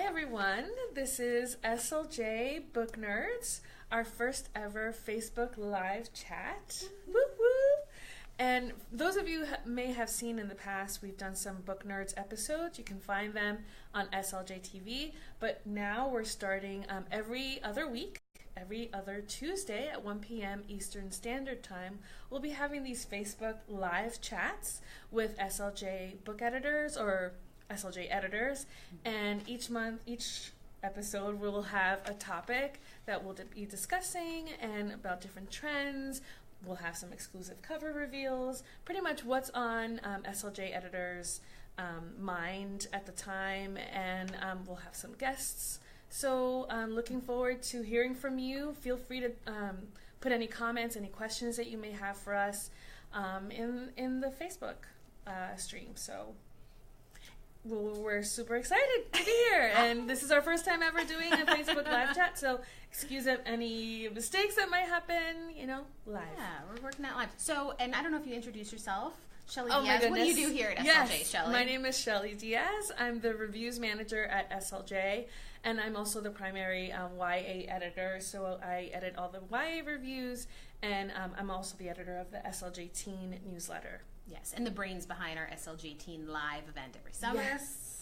everyone. This is SLJ Book Nerds, our first ever Facebook Live chat. Woo woo! And those of you may have seen in the past, we've done some Book Nerds episodes. You can find them on SLJ TV. But now we're starting every other week. Every other Tuesday at 1 p.m. Eastern Standard Time, we'll be having these Facebook Live chats with SLJ book editors or SLJ editors, and each episode we'll have a topic that we'll be discussing and about different trends. We'll have some exclusive cover reveals, pretty much what's on SLJ editors' mind at the time, and we'll have some guests. So I'm looking forward to hearing from you. Feel free to put any comments, any questions that you may have for us in the Facebook stream. So we're super excited to be here. And this is our first time ever doing a Facebook Live chat. So excuse any mistakes that might happen, live. Yeah, we're working that live. So, and I don't know if you introduce yourself. Shelly Oh Diaz. my What do you do here at SLJ, yes, Shelly? My name is Shelly Diaz. I'm the reviews manager at SLJ, and I'm also the primary YA editor. So I edit all the YA reviews, and I'm also the editor of the SLJ Teen newsletter. Yes, and the brains behind our SLJ Teen Live event every summer. Yes.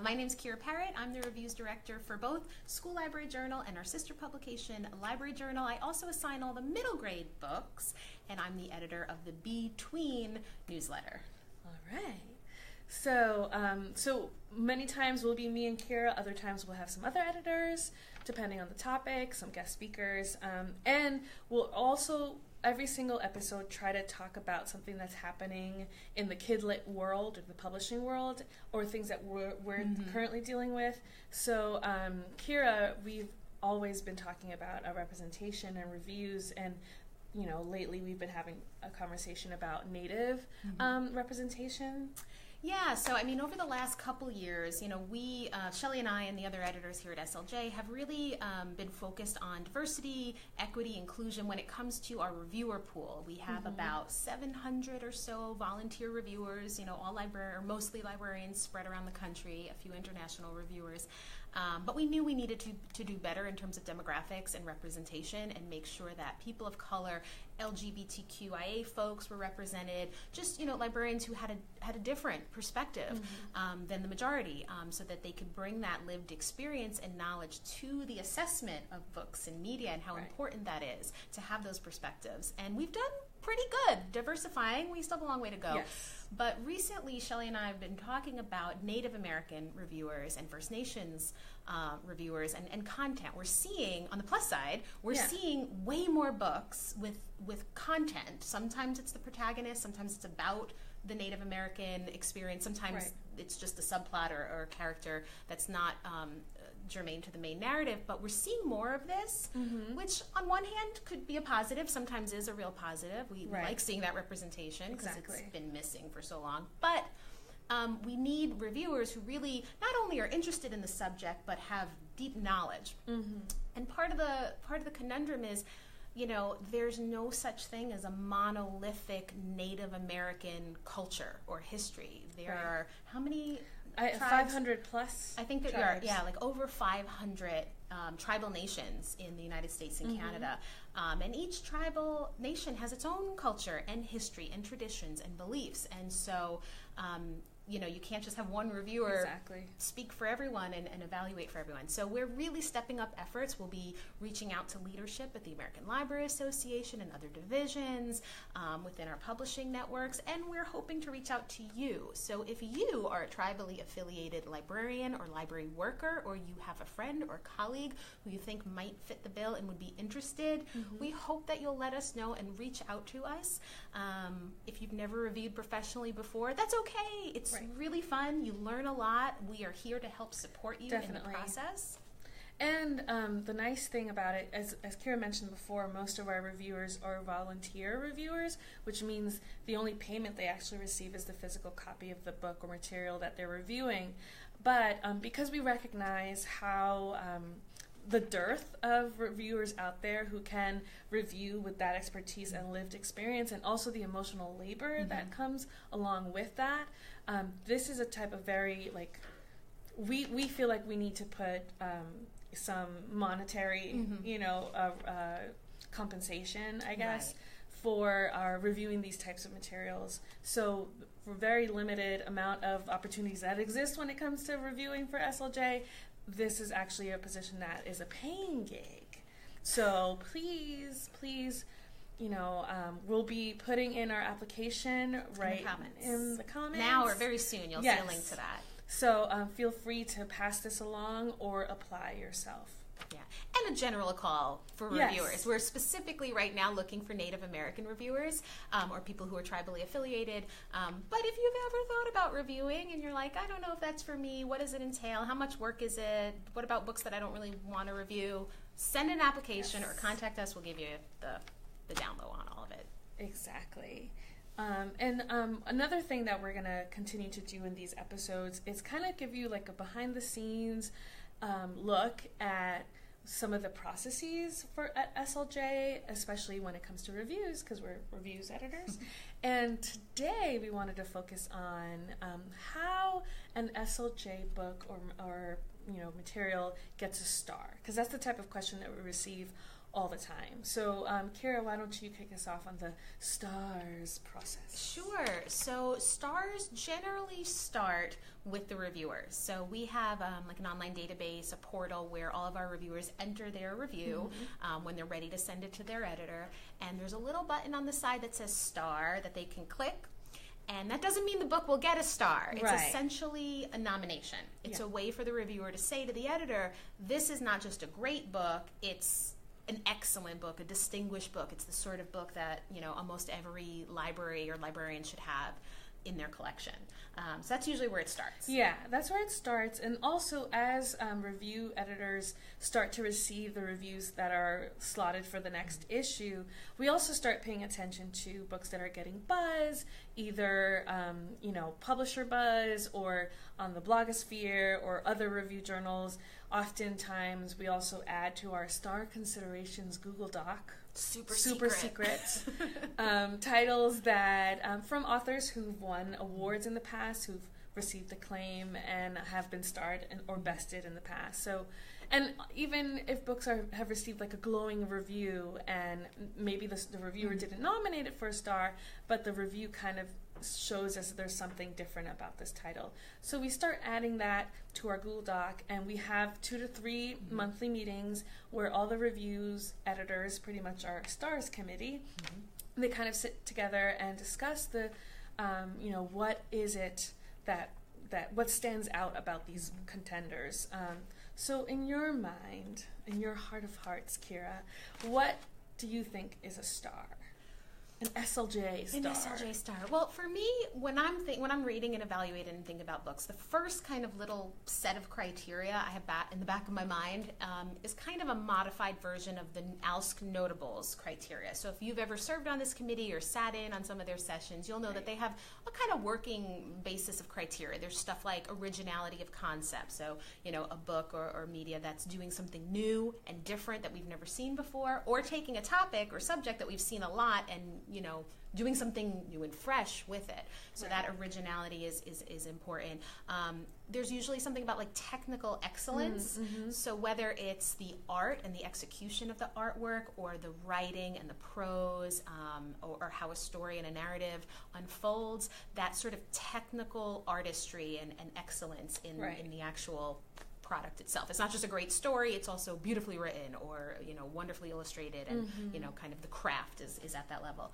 My name's Kira Parrott. I'm the reviews director for both School Library Journal and our sister publication, Library Journal. I also assign all the middle grade books, and I'm the editor of the Between newsletter. All right. So, so many times will be me and Kira. Other times we'll have some other editors, depending on the topic, some guest speakers, and we'll also every single episode try to talk about something that's happening in the kidlit world or the publishing world, or things that we're currently dealing with. So, Kira, we've always been talking about representation and reviews, and lately we've been having a conversation about Native representation. Yeah, so over the last couple years, we, Shelly and I and the other editors here at SLJ have really been focused on diversity, equity, inclusion when it comes to our reviewer pool. We have about 700 or so volunteer reviewers, all mostly librarians spread around the country, a few international reviewers. But we knew we needed to do better in terms of demographics and representation and make sure that people of color, LGBTQIA folks were represented, just librarians who had a different perspective than the majority, so that they could bring that lived experience and knowledge to the assessment of books and media and how important that is to have those perspectives. And we've done pretty good diversifying. We still have a long way to go. Yes. But recently, Shelly and I have been talking about Native American reviewers and First Nations reviewers and content. We're seeing, on the plus side, seeing way more books with content. Sometimes it's the protagonist, sometimes it's about the Native American experience, sometimes it's just a subplot or a character that's not germane to the main narrative, but we're seeing more of this, which on one hand could be a positive, sometimes is a real positive. We like seeing that representation because it's been missing for so long. But we need reviewers who really not only are interested in the subject but have deep knowledge. And part of the conundrum is, there's no such thing as a monolithic Native American culture or history. There are how many? 500 plus. I think that there are, over 500 tribal nations in the United States and Canada. And each tribal nation has its own culture and history and traditions and beliefs. And so, you can't just have one reviewer speak for everyone and evaluate for everyone. So we're really stepping up efforts. We'll be reaching out to leadership at the American Library Association and other divisions within our publishing networks, and we're hoping to reach out to you. So if you are a tribally affiliated librarian or library worker, or you have a friend or colleague who you think might fit the bill and would be interested, we hope that you'll let us know and reach out to us. If you've never reviewed professionally before, that's okay. It's really fun. You learn a lot. We are here to help support you in the process. And the nice thing about it, as Kira mentioned before, most of our reviewers are volunteer reviewers, which means the only payment they actually receive is the physical copy of the book or material that they're reviewing. But because we recognize how the dearth of reviewers out there who can review with that expertise and lived experience, and also the emotional labor that comes along with that, this is a type of very we feel like we need to put some monetary, compensation, I guess, for reviewing these types of materials. So for very limited amount of opportunities that exist when it comes to reviewing for SLJ, this is actually a position that is a paying gig. So please, we'll be putting in our application in the comments. Now or very soon, you'll see a link to that. So feel free to pass this along or apply yourself. Yeah, and a general call for reviewers. We're specifically right now looking for Native American reviewers or people who are tribally affiliated. But if you've ever thought about reviewing and you're like, I don't know if that's for me, what does it entail? How much work is it? What about books that I don't really want to review? Send an application or contact us. We'll give you the down low on all of it. Exactly. Another thing that we're going to continue to do in these episodes is kind of give you like a behind the scenes look at some of the processes at SLJ, especially when it comes to reviews, because we're reviews editors. And today we wanted to focus on how an SLJ book or material gets a star, because that's the type of question that we receive all the time. So, Kira, why don't you kick us off on the stars process? Sure. So stars generally start with the reviewers. So we have like an online database, a portal where all of our reviewers enter their review when they're ready to send it to their editor. And there's a little button on the side that says star that they can click. And that doesn't mean the book will get a star. It's essentially a nomination. It's a way for the reviewer to say to the editor, this is not just a great book, it's an excellent book, a distinguished book. It's the sort of book that, almost every library or librarian should have in their collection. So that's usually where it starts. Yeah, that's where it starts. And also as review editors start to receive the reviews that are slotted for the next issue, we also start paying attention to books that are getting buzz, either, publisher buzz or on the blogosphere or other review journals. Oftentimes we also add to our star considerations Google Doc. Super secret. Titles that from authors who've won awards in the past, who've received acclaim and have been starred or bested in the past. So, and even if books have received like a glowing review and maybe the reviewer didn't nominate it for a star, but the review kind of shows us there's something different about this title. So we start adding that to our Google Doc, and we have 2 to 3 monthly meetings where all the reviews editors, pretty much our stars committee, they kind of sit together and discuss the, what is it that what stands out about these contenders. So in your mind, in your heart of hearts, Kira, what do you think is a star? An SLJ star. An SLJ star. Well, for me, when I'm reading and evaluating and thinking about books, the first kind of little set of criteria I have in the back of my mind is kind of a modified version of the ALSC Notables criteria. So if you've ever served on this committee or sat in on some of their sessions, you'll know that they have a kind of working basis of criteria. There's stuff like originality of concept. So, a book or media that's doing something new and different that we've never seen before, or taking a topic or subject that we've seen a lot and doing something new and fresh with it. So that originality is important. There's usually something about like technical excellence. So whether it's the art and the execution of the artwork, or the writing and the prose, or how a story and a narrative unfolds, that sort of technical artistry and excellence in the actual product itself. It's not just a great story, it's also beautifully written or wonderfully illustrated, and kind of the craft is at that level.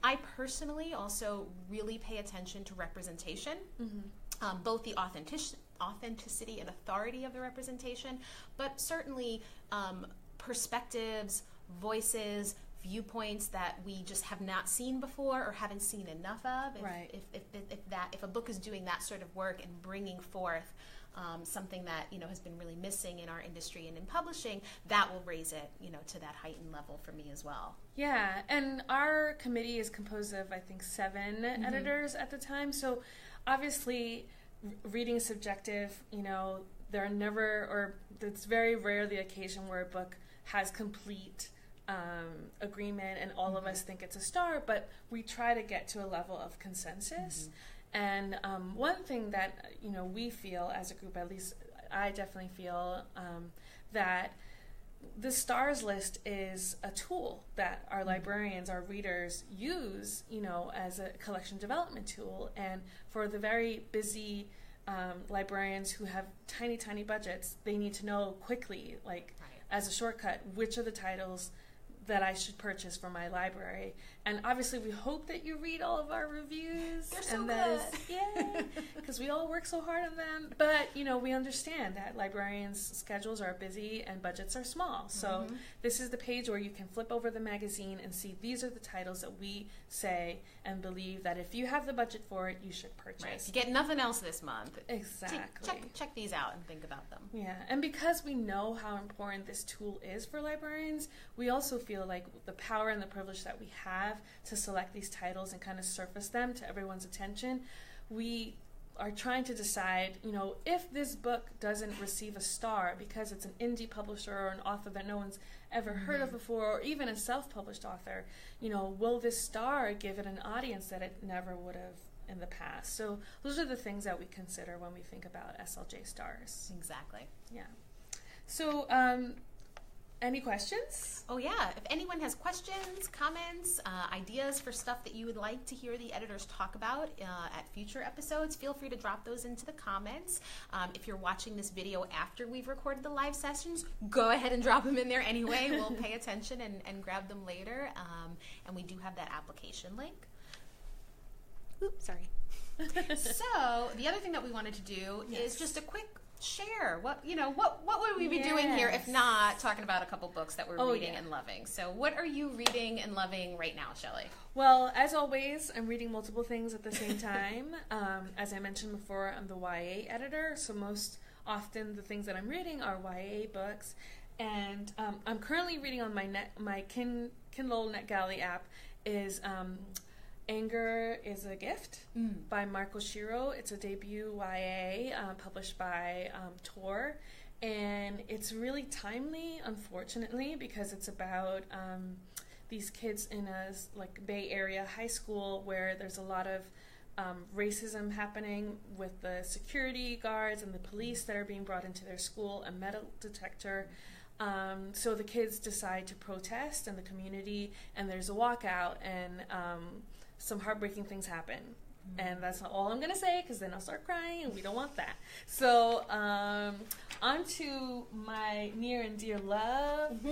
I personally also really pay attention to representation, both the authenticity and authority of the representation, but certainly perspectives, voices, viewpoints that we just have not seen before or haven't seen enough of. If a book is doing that sort of work and bringing forth something that has been really missing in our industry and in publishing, that will raise it to that heightened level for me as well. Yeah, and our committee is composed of I think 7 editors at the time. So obviously, reading is subjective. There are never, or it's very rare the occasion where a book has complete agreement and all of us think it's a star, but we try to get to a level of consensus. And one thing that, we feel as a group, at least I definitely feel, that the stars list is a tool that our librarians, our readers use, as a collection development tool. And for the very busy librarians who have tiny, tiny budgets, they need to know quickly, like as a shortcut, which are the titles that I should purchase for my library. And obviously we hope that you read all of our reviews. They're so and good. Yay, because we all work so hard on them. But, we understand that librarians' schedules are busy and budgets are small. So this is the page where you can flip over the magazine and see these are the titles that we say and believe that if you have the budget for it, you should purchase. Right. You get nothing else this month. Exactly. Check these out and think about them. Yeah, and because we know how important this tool is for librarians, we also feel like the power and the privilege that we have to select these titles and kind of surface them to everyone's attention, we are trying to decide, if this book doesn't receive a star because it's an indie publisher or an author that no one's ever heard of before, or even a self-published author, will this star give it an audience that it never would have in the past? So those are the things that we consider when we think about SLJ stars. Exactly. Yeah. So, any questions? Oh yeah, if anyone has questions, comments, ideas for stuff that you would like to hear the editors talk about at future episodes, feel free to drop those into the comments. If you're watching this video after we've recorded the live sessions, go ahead and drop them in there anyway. We'll pay attention and grab them later. And we do have that application link. Oops, sorry. So the other thing that we wanted to do is just a quick share. What would we be doing here if not talking about a couple books that we're reading and loving? So what are you reading and loving right now, Shelley? Well, as always, I'm reading multiple things at the same time. As I mentioned before, I'm the YA editor, so most often the things that I'm reading are YA books. And I'm currently reading on my Kindle NetGalley app is Anger is a Gift by Marco Shiro. It's a debut YA published by Tor, and it's really timely, unfortunately, because it's about these kids in a Bay Area high school where there's a lot of racism happening with the security guards and the police that are being brought into their school, a metal detector. So the kids decide to protest in the community, and there's a walkout, and some heartbreaking things happen. And that's not all I'm going to say, because then I'll start crying, and we don't want that. So on to my near and dear love.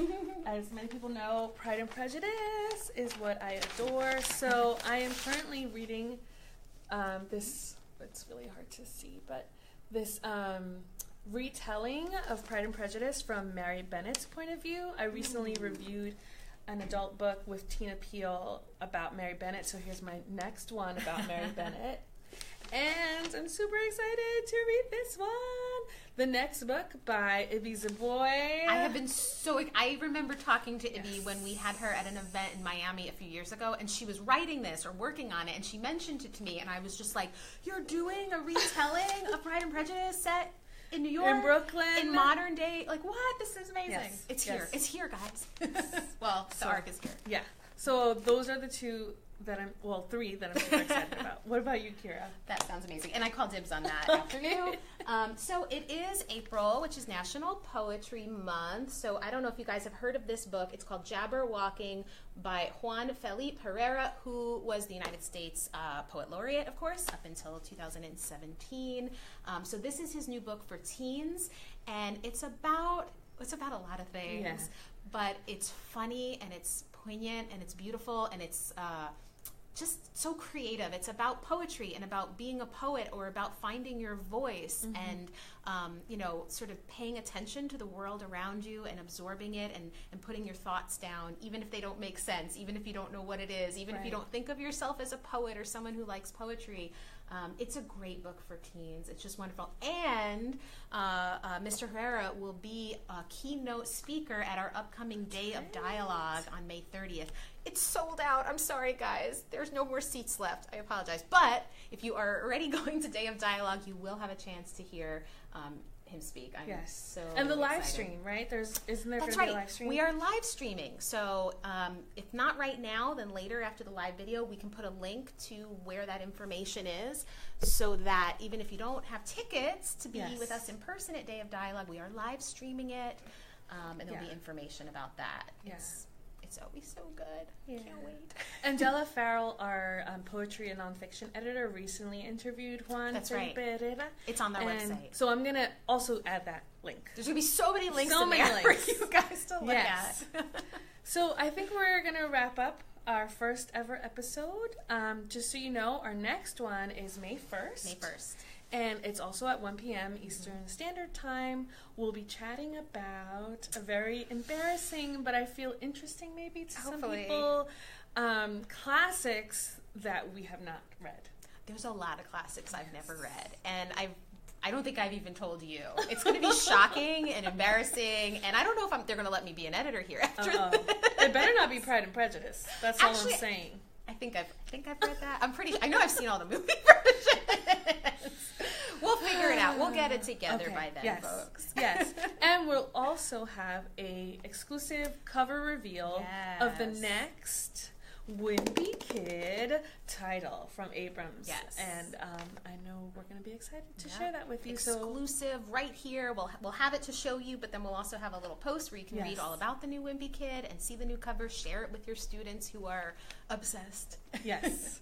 As many people know, Pride and Prejudice is what I adore. So I am currently reading this, it's really hard to see, but this retelling of Pride and Prejudice from Mary Bennett's point of view. I recently reviewed an adult book with Tina Peel about Mary Bennett, so here's my next one about Mary Bennett. And I'm super excited to read this one. The next book by Ibby Zaboy. I have been I remember talking to Ibby when we had her at an event in Miami a few years ago, and she was writing this or working on it, and she mentioned it to me, and I was just like, you're doing a retelling of Pride and Prejudice set in New York, in Brooklyn, in modern day, like what? This is amazing. Yes. It's here. It's here, guys. Well, the arc is here. Yeah. So those are the three that I'm super excited about. What about you, Kira? That sounds amazing. And I call dibs on that after you. So it is April, which is National Poetry Month. So I don't know if you guys have heard of this book. It's called Jabberwalking by Juan Felipe Herrera, who was the United States Poet Laureate, of course, up until 2017. So this is his new book for teens, and it's about a lot of things, but it's funny and it's poignant and it's beautiful and it's just so creative. It's about poetry and about being a poet or about finding your voice and sort of paying attention to the world around you and absorbing it and putting your thoughts down, even if they don't make sense, even if you don't know what it is, even if you don't think of yourself as a poet or someone who likes poetry. It's a great book for teens. It's just wonderful. And Mr. Herrera will be a keynote speaker at our upcoming Day of Dialogue on May 30th. It's sold out. I'm sorry, guys. There's no more seats left. I apologize. But if you are already going to Day of Dialogue, you will have a chance to hear him speak. I'm so and the excited. live stream, right? Isn't there going to be a live stream? We are live streaming. So if not right now, then later after the live video, we can put a link to where that information is, so that even if you don't have tickets to be with us in person at Day of Dialogue, we are live streaming it, and there'll be information about that. It's always so good. Can't wait. And Della Farrell, our poetry and nonfiction editor, recently interviewed Juan. That's right. Pereira. It's on their website. So I'm going to also add that link. There's going to be so many links in there for you guys to look at. So I think we're going to wrap up our first ever episode. Just so you know, our next one is May 1st. May 1st. And it's also at 1 p.m. Eastern Standard Time. We'll be chatting about a very embarrassing, but I feel interesting maybe to some people, classics that we have not read. There's a lot of classics I've never read, and I don't think I've even told you. It's going to be shocking and embarrassing, and I don't know if they're going to let me be an editor here after this. It better not be Pride and Prejudice. That's all I'm saying. I think I've read that. I'm pretty sure. I know I've seen all the movie versions. We'll figure it out. We'll get it together by then, folks. Yes. And we'll also have a exclusive cover reveal of the next Wimpy Kid title from Abrams. Yes. And I know we're going to be excited to share that with you. Exclusive right here. We'll have it to show you, but then we'll also have a little post where you can read all about the new Wimpy Kid and see the new cover, share it with your students who are obsessed. Yes.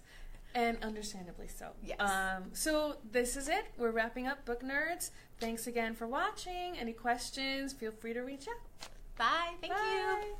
And understandably so. Yes. So this is it. We're wrapping up Book Nerds. Thanks again for watching. Any questions, feel free to reach out. Bye. Thank you.